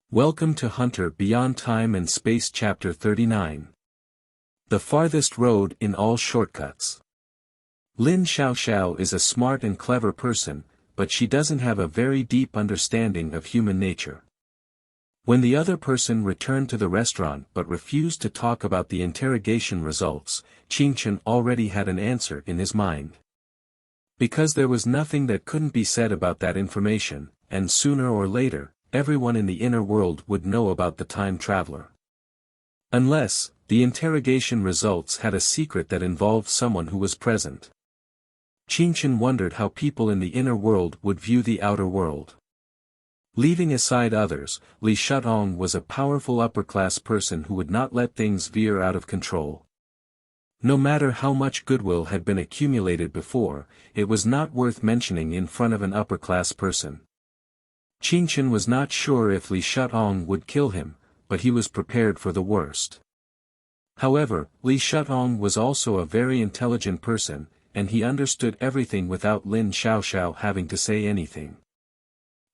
Welcome to Hunter Beyond Time and Space Chapter 39. The Farthest Road in All Shortcuts. Lin Xiaoxiao is a smart and clever person, but she doesn't have a very deep understanding of human nature. When the other person returned to the restaurant but refused to talk about the interrogation results, Qingchen already had an answer in his mind. Because there was nothing that couldn't be said about that information, and sooner or later, everyone in the inner world would know about the time traveler. Unless, the interrogation results had a secret that involved someone who was present. Qingchen wondered how people in the inner world would view the outer world. Leaving aside others, Li Shutong was a powerful upper-class person who would not let things veer out of control. No matter how much goodwill had been accumulated before, it was not worth mentioning in front of an upper-class person. Qingchen was not sure if Li Shutong would kill him, but he was prepared for the worst. However, Li Shutong was also a very intelligent person, and he understood everything without Lin Xiaoxiao having to say anything.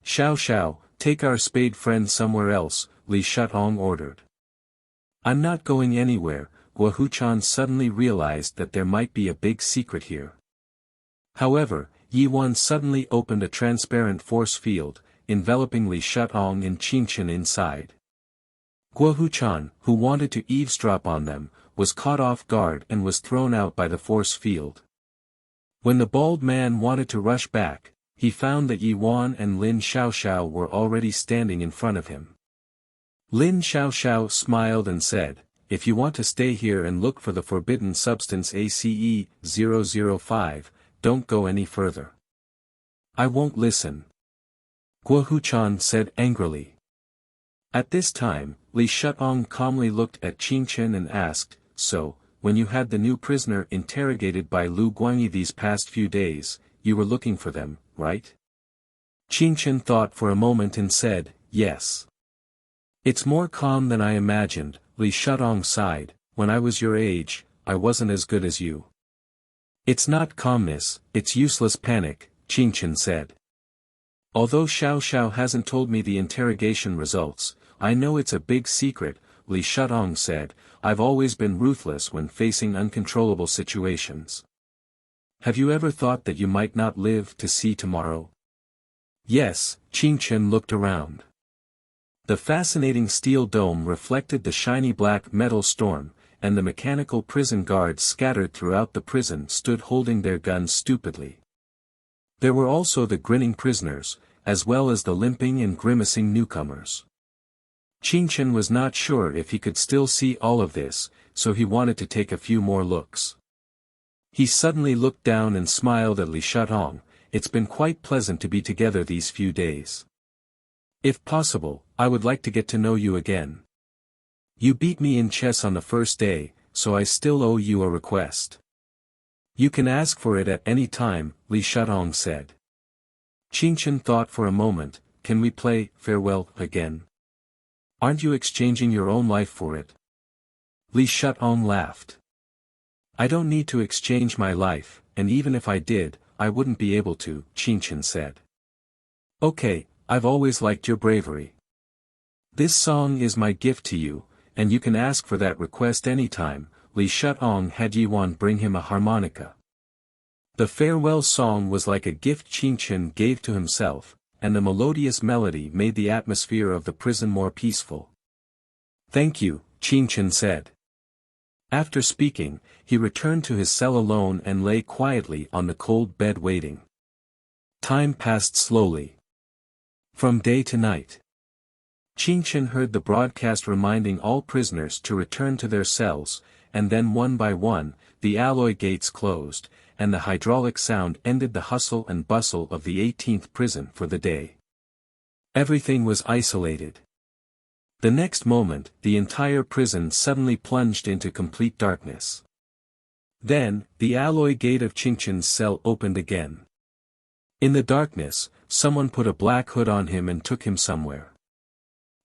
"Xiaoxiao, take our spade friend somewhere else," Li Shutong ordered. "I'm not going anywhere." Guo Huchan suddenly realized that there might be a big secret here. However, Yi Wan suddenly opened a transparent force field, enveloping Li Shutong and Qingchen inside. Guo Huchan, who wanted to eavesdrop on them, was caught off guard and was thrown out by the force field. When the bald man wanted to rush back, he found that Yi Wan and Lin Xiaoxiao were already standing in front of him. Lin Xiaoxiao smiled and said, "If you want to stay here and look for the forbidden substance ACE-005, don't go any further." "I won't listen," Guo Huchan said angrily. At this time, Li Shutong calmly looked at Qingchen and asked, "So, when you had the new prisoner interrogated by Lu Guangyi these past few days, you were looking for them, right?" Qingchen thought for a moment and said, "Yes." "It's more calm than I imagined," Li Shutong sighed. "When I was your age, I wasn't as good as you." "It's not calmness, it's useless panic," Qingchen said. "Although Xiaoxiao hasn't told me the interrogation results, I know it's a big secret," Li Shutong said. "I've always been ruthless when facing uncontrollable situations." "Have you ever thought that you might not live to see tomorrow?" "Yes," Qingchen looked around. The fascinating steel dome reflected the shiny black metal storm, and the mechanical prison guards scattered throughout the prison stood holding their guns stupidly. There were also the grinning prisoners, as well as the limping and grimacing newcomers. Qingchen was not sure if he could still see all of this, so he wanted to take a few more looks. He suddenly looked down and smiled at Li Shutong. "It's been quite pleasant to be together these few days. If possible, I would like to get to know you again. You beat me in chess on the first day, so I still owe you a request." "You can ask for it at any time," Li Shutong said. Qingchen thought for a moment. "Can we play farewell again? Aren't you exchanging your own life for it?" Li Shutong laughed. "I don't need to exchange my life, and even if I did, I wouldn't be able to," Qingchen said. "Okay, I've always liked your bravery. This song is my gift to you, and you can ask for that request anytime." Li Shutong had Yi Wan bring him a harmonica. The farewell song was like a gift Qingchen gave to himself, and the melodious melody made the atmosphere of the prison more peaceful. "Thank you," Qingchen said. After speaking, he returned to his cell alone and lay quietly on the cold bed waiting. Time passed slowly. From day to night. Qingchen heard the broadcast reminding all prisoners to return to their cells, and then one by one, the alloy gates closed, and the hydraulic sound ended the hustle and bustle of the 18th prison for the day. Everything was isolated. The next moment, the entire prison suddenly plunged into complete darkness. Then, the alloy gate of Qingchen's cell opened again. In the darkness, someone put a black hood on him and took him somewhere.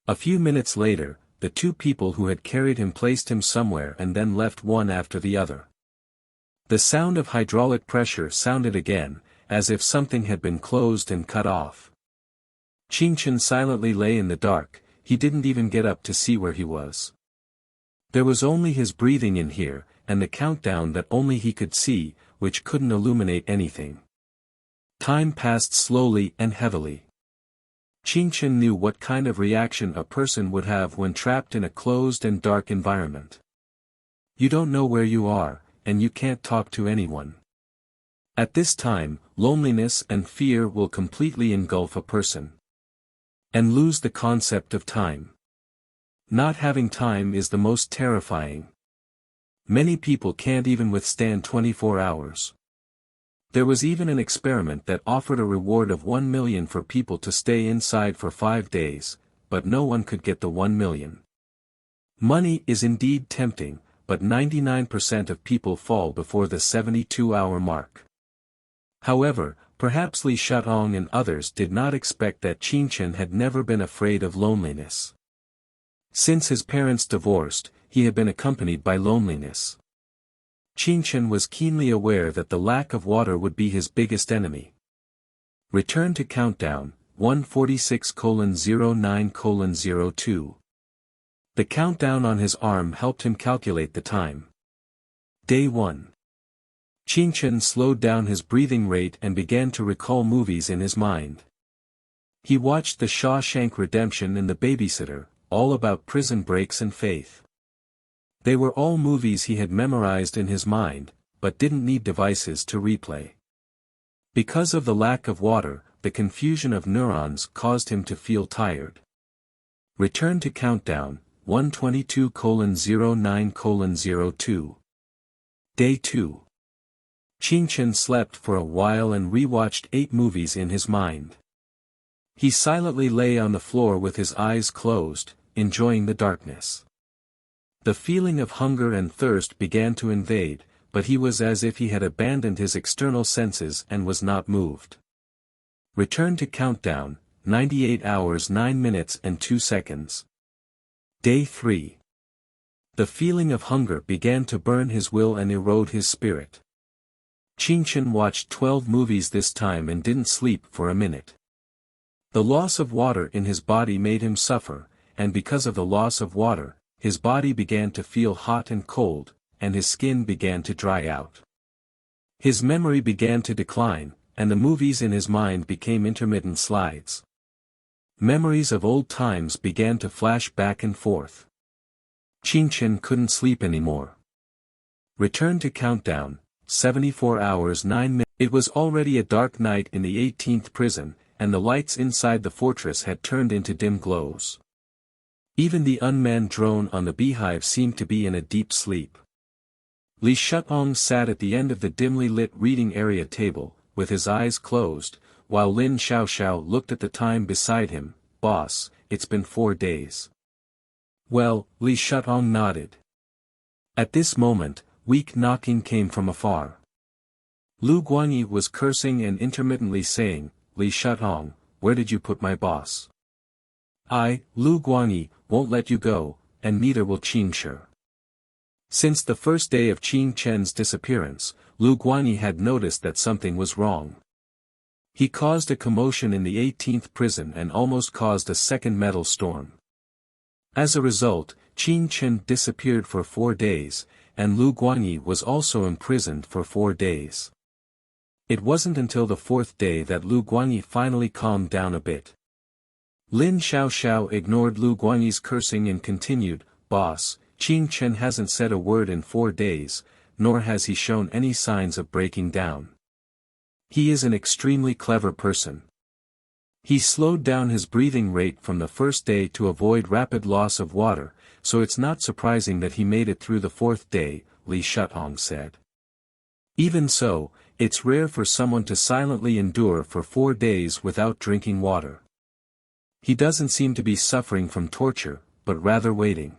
A few minutes later, the two people who had carried him placed him somewhere and then left one after the other. The sound of hydraulic pressure sounded again, as if something had been closed and cut off. Qingchen silently lay in the dark, he didn't even get up to see where he was. There was only his breathing in here, and the countdown that only he could see, which couldn't illuminate anything. Time passed slowly and heavily. Qingchen knew what kind of reaction a person would have when trapped in a closed and dark environment. You don't know where you are, and you can't talk to anyone. At this time, loneliness and fear will completely engulf a person. And lose the concept of time. Not having time is the most terrifying. Many people can't even withstand 24 hours. There was even an experiment that offered a reward of 1 million for people to stay inside for 5 days, but no one could get the 1 million. Money is indeed tempting, but 99% of people fall before the 72-hour mark. However, perhaps Li Shuang and others did not expect that Qingchen had never been afraid of loneliness. Since his parents divorced, he had been accompanied by loneliness. Qingchen was keenly aware that the lack of water would be his biggest enemy. Return to countdown, 146:09:02. The countdown on his arm helped him calculate the time. Day 1. Qingchen slowed down his breathing rate and began to recall movies in his mind. He watched The Shawshank Redemption and The Babysitter, all about prison breaks and faith. They were all movies he had memorized in his mind, but didn't need devices to replay. Because of the lack of water, the confusion of neurons caused him to feel tired. Return to countdown, 122:09:02. Day 2. Qingchen slept for a while and rewatched 8 movies in his mind. He silently lay on the floor with his eyes closed, enjoying the darkness. The feeling of hunger and thirst began to invade, but he was as if he had abandoned his external senses and was not moved. Return to countdown, 98 hours 9 minutes and 2 seconds. Day 3. The feeling of hunger began to burn his will and erode his spirit. Qingchen watched 12 movies this time and didn't sleep for a minute. The loss of water in his body made him suffer, and because of the loss of water, his body began to feel hot and cold, and his skin began to dry out. His memory began to decline, and the movies in his mind became intermittent slides. Memories of old times began to flash back and forth. Qingchen couldn't sleep anymore. Return to countdown, 74 hours 9 minutes. It was already a dark night in the 18th prison, and the lights inside the fortress had turned into dim glows. Even the unmanned drone on the beehive seemed to be in a deep sleep. Li Shuang sat at the end of the dimly lit reading area table, with his eyes closed, while Lin Xiaoxiao looked at the time beside him. "Boss, it's been 4 days." "Well," Li Shuang nodded. At this moment, weak knocking came from afar. Lu Guanyi was cursing and intermittently saying, "Li Shuang, where did you put my boss? Lu Guanyi, won't let you go, and neither will Qingshi." Since the first day of Qingchen's disappearance, Lu Guanyi had noticed that something was wrong. He caused a commotion in the 18th prison and almost caused a second metal storm. As a result, Qingchen disappeared for 4 days, and Lu Guanyi was also imprisoned for 4 days. It wasn't until the 4th day that Lu Guanyi finally calmed down a bit. Lin Xiaoxiao ignored Lu Guanyi's cursing and continued, "Boss, Qingchen hasn't said a word in 4 days, nor has he shown any signs of breaking down. He is an extremely clever person. He slowed down his breathing rate from the first day to avoid rapid loss of water, so it's not surprising that he made it through the 4th day," Li Shuang said. "Even so, it's rare for someone to silently endure for 4 days without drinking water. He doesn't seem to be suffering from torture, but rather waiting.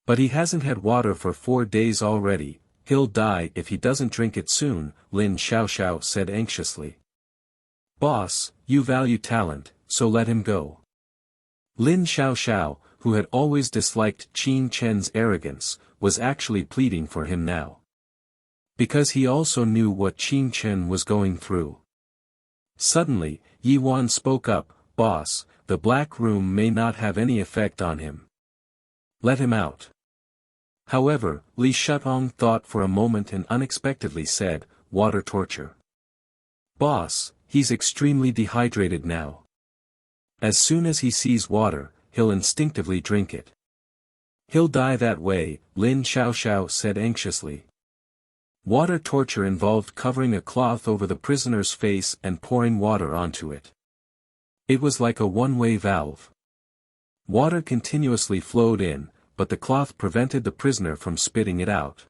But he hasn't had water for 4 days already, he'll die if he doesn't drink it soon," Lin Xiaoxiao said anxiously. "Boss, you value talent, so let him go." Lin Xiaoxiao, who had always disliked Qingchen's arrogance, was actually pleading for him now. Because he also knew what Qingchen was going through. Suddenly, Yi Wan spoke up, "Boss, the black room may not have any effect on him. Let him out. However, Li Shutong thought for a moment and unexpectedly said, water torture. Boss, he's extremely dehydrated now. As soon as he sees water, he'll instinctively drink it. He'll die that way, Lin Xiaoxiao said anxiously. Water torture involved covering a cloth over the prisoner's face and pouring water onto it. It was like a one-way valve. Water continuously flowed in, but the cloth prevented the prisoner from spitting it out.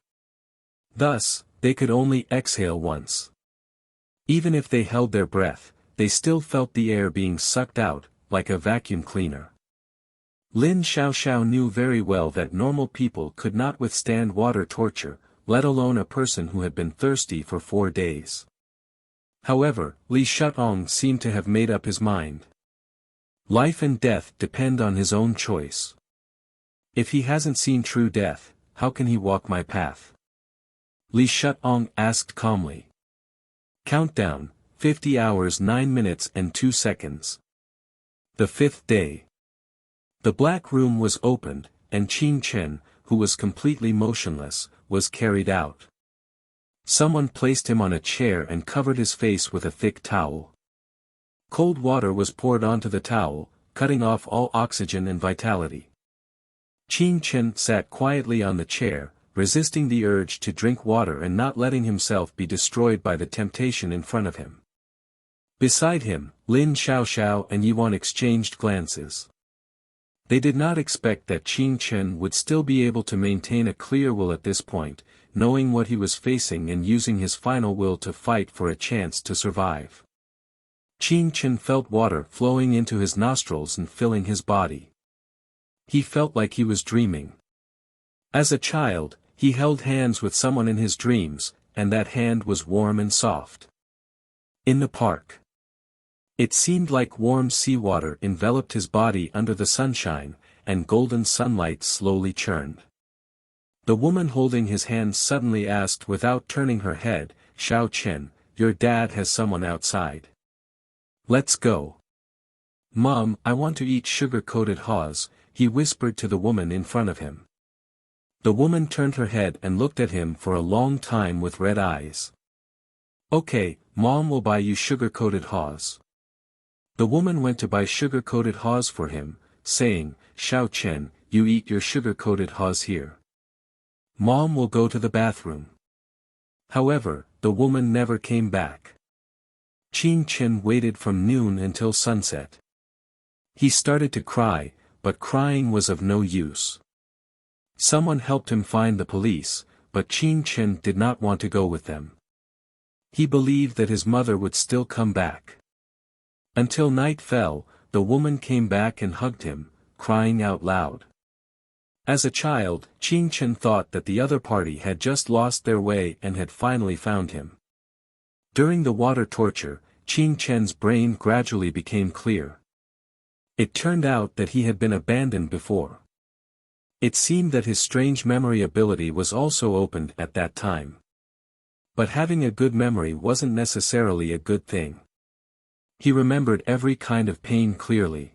Thus, they could only exhale once. Even if they held their breath, they still felt the air being sucked out, like a vacuum cleaner. Lin Xiaoxiao knew very well that normal people could not withstand water torture, let alone a person who had been thirsty for 4 days. However, Li Shutong seemed to have made up his mind. Life and death depend on his own choice. If he hasn't seen true death, how can he walk my path? Li Shutong asked calmly. Countdown, 50 hours 9 minutes and 2 seconds. The 5th day. The black room was opened, and Qin Chen, who was completely motionless, was carried out. Someone placed him on a chair and covered his face with a thick towel. Cold water was poured onto the towel, cutting off all oxygen and vitality. Qin Chen sat quietly on the chair, resisting the urge to drink water and not letting himself be destroyed by the temptation in front of him. Beside him, Lin Xiaoxiao and Yuan exchanged glances. They did not expect that Qin Chen would still be able to maintain a clear will at this point, knowing what he was facing and using his final will to fight for a chance to survive. Qin Chen felt water flowing into his nostrils and filling his body. He felt like he was dreaming. As a child, he held hands with someone in his dreams, and that hand was warm and soft. In the park. It seemed like warm seawater enveloped his body under the sunshine, and golden sunlight slowly churned. The woman holding his hand suddenly asked without turning her head, Xiao Chen, your dad has someone outside. Let's go. Mom, I want to eat sugar-coated haws, he whispered to the woman in front of him. The woman turned her head and looked at him for a long time with red eyes. Okay, Mom will buy you sugar-coated haws. The woman went to buy sugar-coated haws for him, saying, Xiao Chen, you eat your sugar-coated haws here. Mom will go to the bathroom. However, the woman never came back. Qin Chen waited from noon until sunset. He started to cry, but crying was of no use. Someone helped him find the police, but Qin Chen did not want to go with them. He believed that his mother would still come back. Until night fell, the woman came back and hugged him, crying out loud. As a child, Qin Chen thought that the other party had just lost their way and had finally found him. During the water torture, Qin Chen's brain gradually became clear. It turned out that he had been abandoned before. It seemed that his strange memory ability was also opened at that time. But having a good memory wasn't necessarily a good thing. He remembered every kind of pain clearly.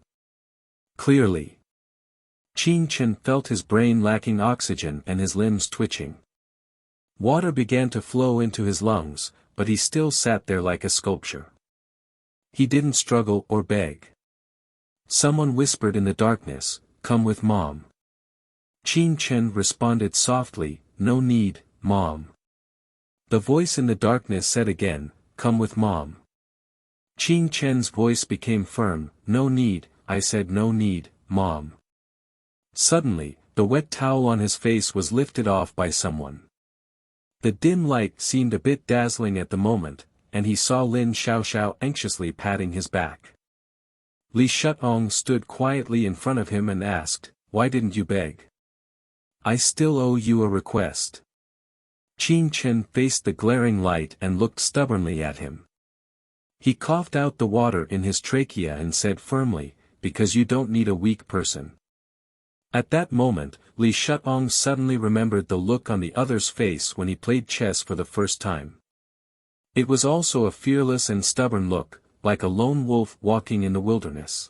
Clearly. Qin Chen felt his brain lacking oxygen and his limbs twitching. Water began to flow into his lungs, but he still sat there like a sculpture. He didn't struggle or beg. Someone whispered in the darkness, "Come with Mom." Qin Chen responded softly, "No need, Mom." The voice in the darkness said again, "Come with Mom." Qin Chen's voice became firm, "No need, I said no need, Mom." Suddenly, the wet towel on his face was lifted off by someone. The dim light seemed a bit dazzling at the moment, and he saw Lin Xiaoxiao anxiously patting his back. Li Shutong stood quietly in front of him and asked, "Why didn't you beg? I still owe you a request." Qin Chen faced the glaring light and looked stubbornly at him. He coughed out the water in his trachea and said firmly, "Because you don't need a weak person." At that moment, Li Shutong suddenly remembered the look on the other's face when he played chess for the first time. It was also a fearless and stubborn look, like a lone wolf walking in the wilderness.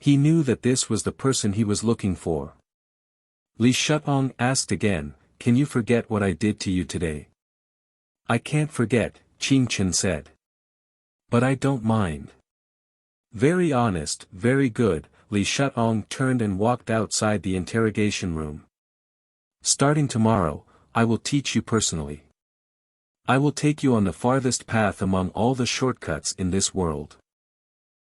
He knew that this was the person he was looking for. Li Shutong asked again, "Can you forget what I did to you today?" "I can't forget," Qing Chen said. "But I don't mind." "Very honest, very good," Li Shutong turned and walked outside the interrogation room. "Starting tomorrow, I will teach you personally. I will take you on the farthest path among all the shortcuts in this world."